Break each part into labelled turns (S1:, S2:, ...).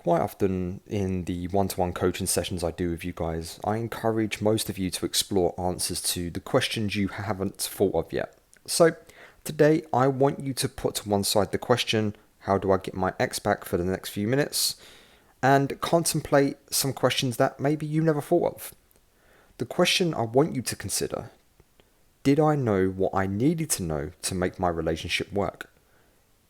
S1: Quite often in the one-to-one coaching sessions I do with you guys, I encourage most of you to explore answers to the questions you haven't thought of yet. So today I want you to put to one side the question, how do I get my ex back, for the next few minutes, and contemplate some questions that maybe you never thought of. The question I want you to consider: did I know what I needed to know to make my relationship work?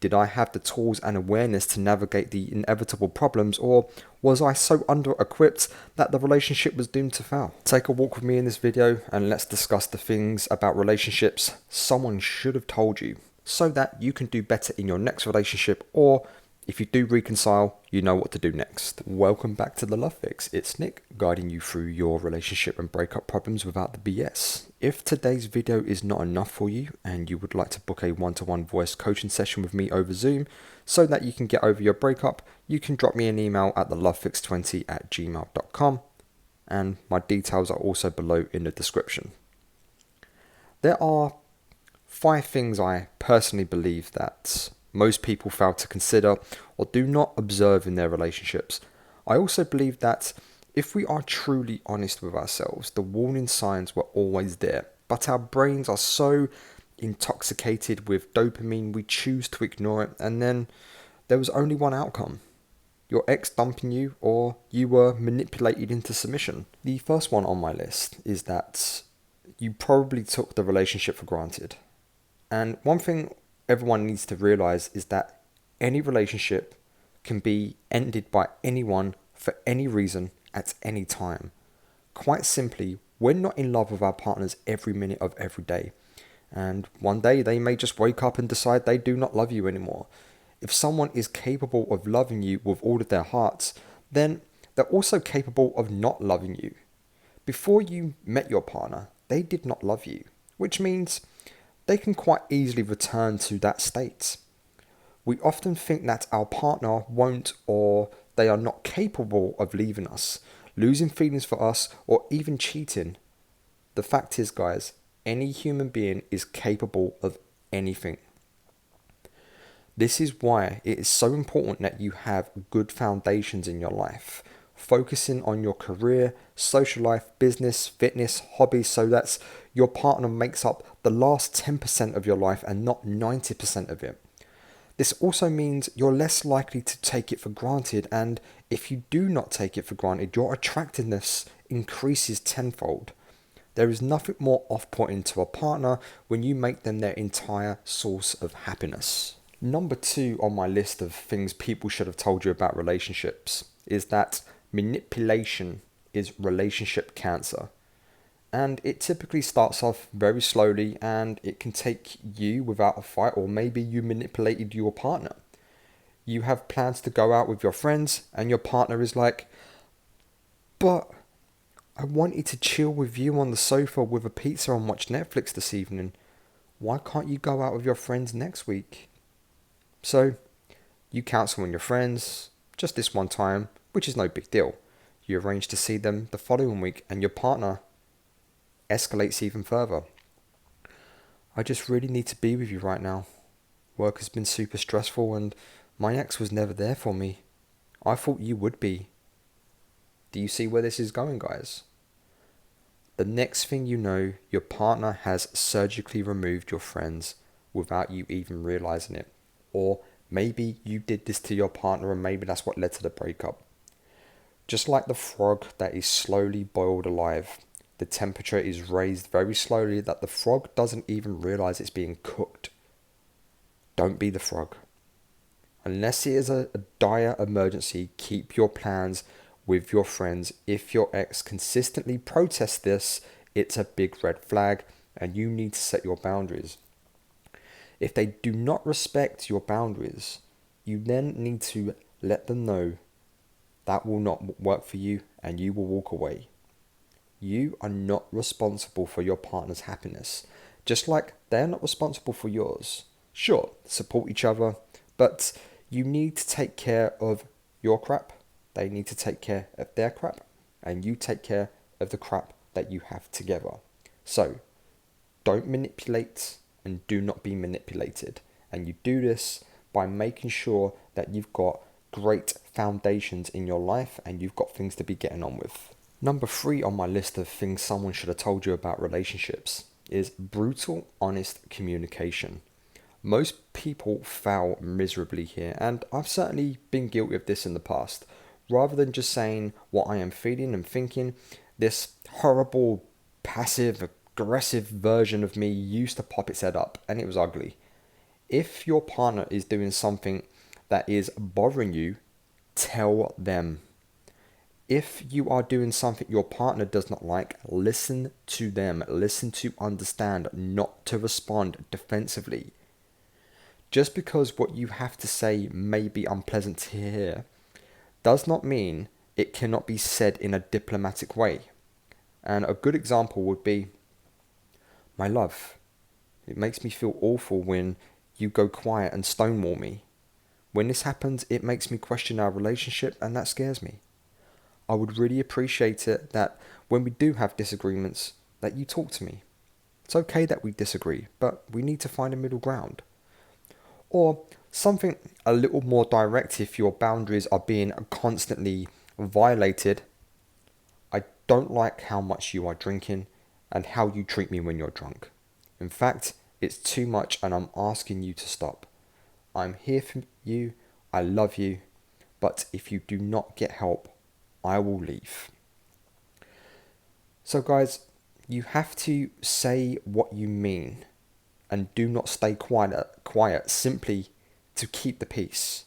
S1: Did I have the tools and awareness to navigate the inevitable problems, or was I so under-equipped that the relationship was doomed to fail? Take a walk with me in this video and let's discuss the things about relationships someone should have told you so that you can do better in your next relationship, or if you do reconcile, you know what to do next. Welcome back to The Love Fix. It's Nick, guiding you through your relationship and breakup problems without the BS. If today's video is not enough for you and you would like to book a one-to-one voice coaching session with me over Zoom so that you can get over your breakup, you can drop me an email at thelovefix20@gmail.com, and my details are also below in the description. There are 5 things I personally believe that most people fail to consider or do not observe in their relationships. I also believe that if we are truly honest with ourselves, the warning signs were always there, but our brains are so intoxicated with dopamine we choose to ignore it, and then there was only one outcome: your ex dumping you, or you were manipulated into submission. The first one on my list is that you probably took the relationship for granted. And one thing everyone needs to realize is that any relationship can be ended by anyone for any reason at any time. Quite simply, we're not in love with our partners every minute of every day. And one day they may just wake up and decide they do not love you anymore. If someone is capable of loving you with all of their hearts, then they're also capable of not loving you. Before you met your partner, they did not love you, which means they can quite easily return to that state. We often think that our partner won't, or they are not capable of leaving us, losing feelings for us, or even cheating. The fact is, guys, any human being is capable of anything. This is why it is so important that you have good foundations in your life, focusing on your career, social life, business, fitness, hobbies, so that your partner makes up the last 10% of your life and not 90% of it. This also means you're less likely to take it for granted, and if you do not take it for granted, your attractiveness increases tenfold. There is nothing more off-putting to a partner when you make them their entire source of happiness. Number 2 on my list of things people should have told you about relationships is that manipulation is relationship cancer. And it typically starts off very slowly, and it can take you without a fight, or maybe you manipulated your partner. You have plans to go out with your friends and your partner is like, but I wanted to chill with you on the sofa with a pizza and watch Netflix this evening. Why can't you go out with your friends next week? So you cancel on your friends just this one time, which is no big deal. You arrange to see them the following week, and your partner escalates even further. I just really need to be with you right now. Work has been super stressful and my ex was never there for me. I thought you would be. Do you see where this is going, guys? The next thing you know, your partner has surgically removed your friends without you even realizing it. Or maybe you did this to your partner and maybe that's what led to the breakup. Just like the frog that is slowly boiled alive, the temperature is raised very slowly that the frog doesn't even realize it's being cooked. Don't be the frog. Unless it is a dire emergency, keep your plans with your friends. If your ex consistently protests this, it's a big red flag and you need to set your boundaries. If they do not respect your boundaries, you then need to let them know that will not work for you and you will walk away. You are not responsible for your partner's happiness, just like they're not responsible for yours. Sure, support each other, but you need to take care of your crap, they need to take care of their crap, and you take care of the crap that you have together. So, don't manipulate and do not be manipulated. And you do this by making sure that you've got great foundations in your life and you've got things to be getting on with. Number 3 on my list of things someone should have told you about relationships is brutal, honest communication. Most people fail miserably here, and I've certainly been guilty of this in the past. Rather than just saying what I am feeling and thinking, this horrible, passive, aggressive version of me used to pop its head up, and it was ugly. If your partner is doing something that is bothering you, tell them. If you are doing something your partner does not like, listen to them. Listen to understand, not to respond defensively. Just because what you have to say may be unpleasant to hear, does not mean it cannot be said in a diplomatic way. And a good example would be, my love, it makes me feel awful when you go quiet and stonewall me. When this happens, it makes me question our relationship, and that scares me. I would really appreciate it that when we do have disagreements, that you talk to me. It's okay that we disagree, but we need to find a middle ground. Or something a little more direct if your boundaries are being constantly violated. I don't like how much you are drinking and how you treat me when you're drunk. In fact, it's too much and I'm asking you to stop. I'm here for you, I love you, but if you do not get help, I will leave. So guys, you have to say what you mean and do not stay quiet simply to keep the peace.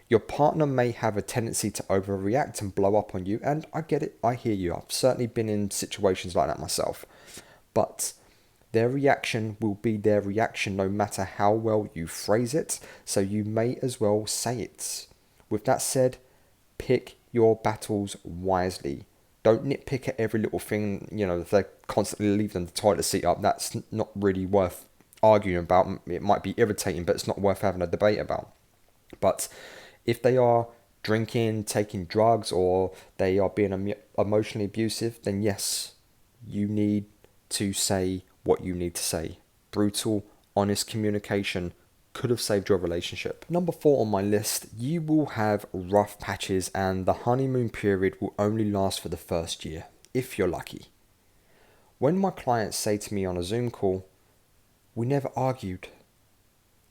S1: Your partner may have a tendency to overreact and blow up on you, and I get it, I hear you. I've certainly been in situations like that myself. But their reaction will be their reaction no matter how well you phrase it, so you may as well say it. With that said, pick your battles wisely. Don't nitpick at every little thing, if they're constantly leaving the toilet seat up, that's not really worth arguing about. It might be irritating, but it's not worth having a debate about. But if they are drinking, taking drugs, or they are being emotionally abusive, then yes, you need to say what you need to say. Brutal, honest communication could have saved your relationship. Number 4 on my list, you will have rough patches and the honeymoon period will only last for the first year, if you're lucky. When my clients say to me on a Zoom call, we never argued.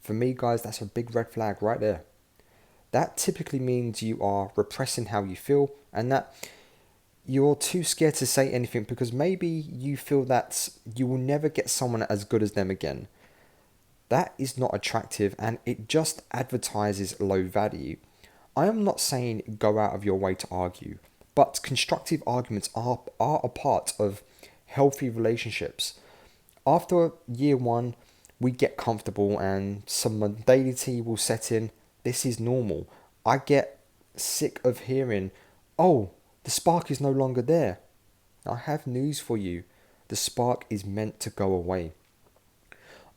S1: For me, guys, that's a big red flag right there. That typically means you are repressing how you feel and that you're too scared to say anything because maybe you feel that you will never get someone as good as them again. That is not attractive and it just advertises low value. I am not saying go out of your way to argue, but constructive arguments are a part of healthy relationships. After year 1, we get comfortable and some mundanity will set in. This is normal. I get sick of hearing, oh, the spark is no longer there. I have news for you. The spark is meant to go away.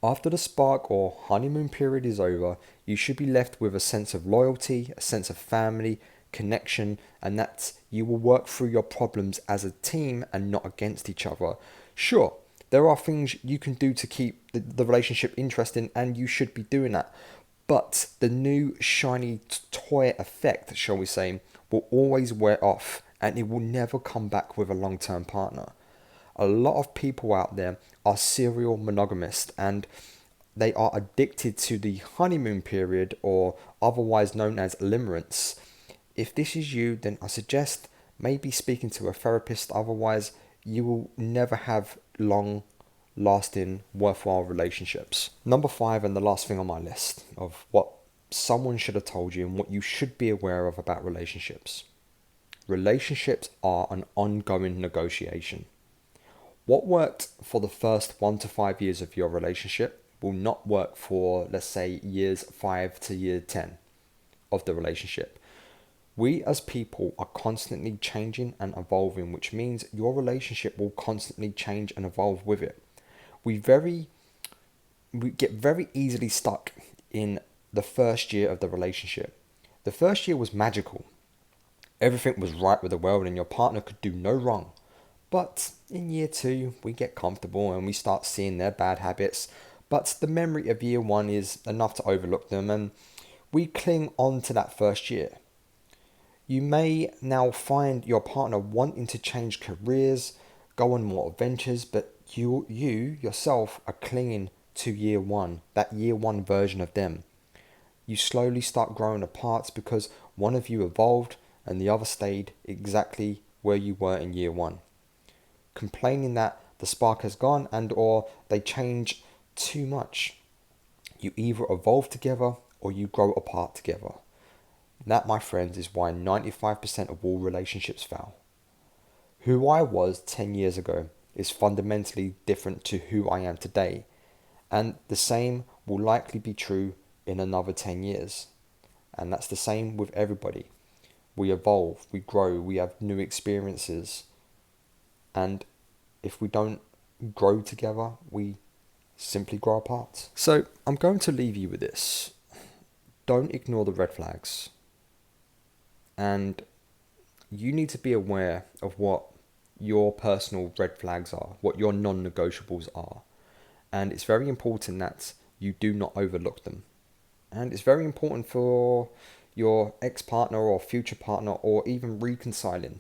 S1: After the spark or honeymoon period is over, you should be left with a sense of loyalty, a sense of family, connection, and that you will work through your problems as a team and not against each other. Sure, there are things you can do to keep the relationship interesting, and you should be doing that. But the new shiny toy effect, shall we say, will always wear off and it will never come back with a long-term partner. A lot of people out there are serial monogamists and they are addicted to the honeymoon period, or otherwise known as limerence. If this is you, then I suggest maybe speaking to a therapist, otherwise you will never have long-lasting, worthwhile relationships. Number 5, and the last thing on my list of what someone should have told you and what you should be aware of about relationships. Relationships are an ongoing negotiation. What worked for the first 1 to 5 years of your relationship will not work for, let's say, years 5 to year 10 of the relationship. We as people are constantly changing and evolving, which means your relationship will constantly change and evolve with it. We get very easily stuck in the first year of the relationship. The first year was magical. Everything was right with the world and your partner could do no wrong. But in year 2, we get comfortable and we start seeing their bad habits. But the memory of year 1 is enough to overlook them, and we cling on to that first year. You may now find your partner wanting to change careers, go on more adventures, but you yourself are clinging to year one, that year one version of them. You slowly start growing apart because one of you evolved and the other stayed exactly where you were in year one. Complaining that the spark has gone and or they change too much. You either evolve together or you grow apart together. That, my friends, is why 95% of all relationships fail. Who I was 10 years ago is fundamentally different to who I am today, and the same will likely be true in another 10 years. And that's the same with everybody. We evolve, we grow, we have new experiences, and if we don't grow together, we simply grow apart. So I'm going to leave you with this. Don't ignore the red flags. And you need to be aware of what your personal red flags are, what your non-negotiables are. And it's very important that you do not overlook them. And it's very important for your ex-partner or future partner or even reconciling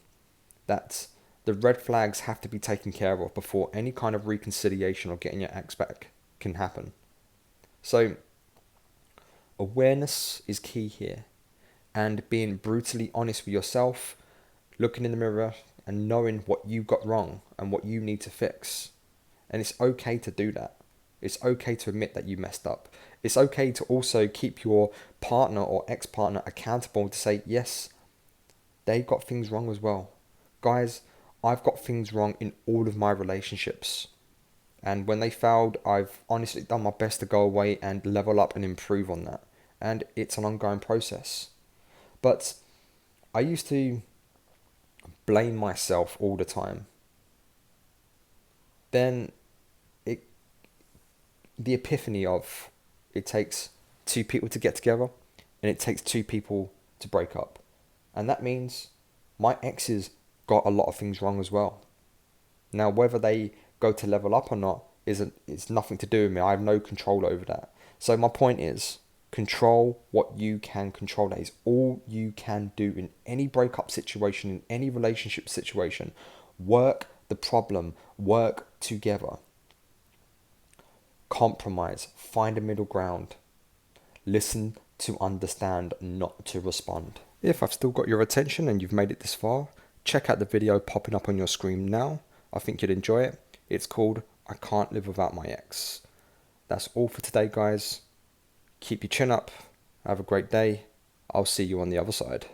S1: that the red flags have to be taken care of before any kind of reconciliation or getting your ex back can happen. So awareness is key here, and being brutally honest with yourself, looking in the mirror and knowing what you got wrong and what you need to fix. And it's okay to do that. It's okay to admit that you messed up. It's okay to also keep your partner or ex-partner accountable to say, yes, they got things wrong as well. Guys, I've got things wrong in all of my relationships. And when they failed, I've honestly done my best to go away and level up and improve on that. And it's an ongoing process. But I used to blame myself all the time. Then the epiphany of it takes two people to get together and it takes two people to break up. And that means my exes got a lot of things wrong as well. Now, whether they go to level up or not it's nothing to do with me. I have no control over that. So my point is, control what you can control. That is all you can do in any breakup situation, in any relationship situation. Work the problem, work together. Compromise, find a middle ground. Listen to understand, not to respond. If I've still got your attention and you've made it this far, check out the video popping up on your screen now. I think you'd enjoy it. It's called I Can't Live Without My Ex. That's all for today, guys. Keep your chin up. Have a great day. I'll see you on the other side.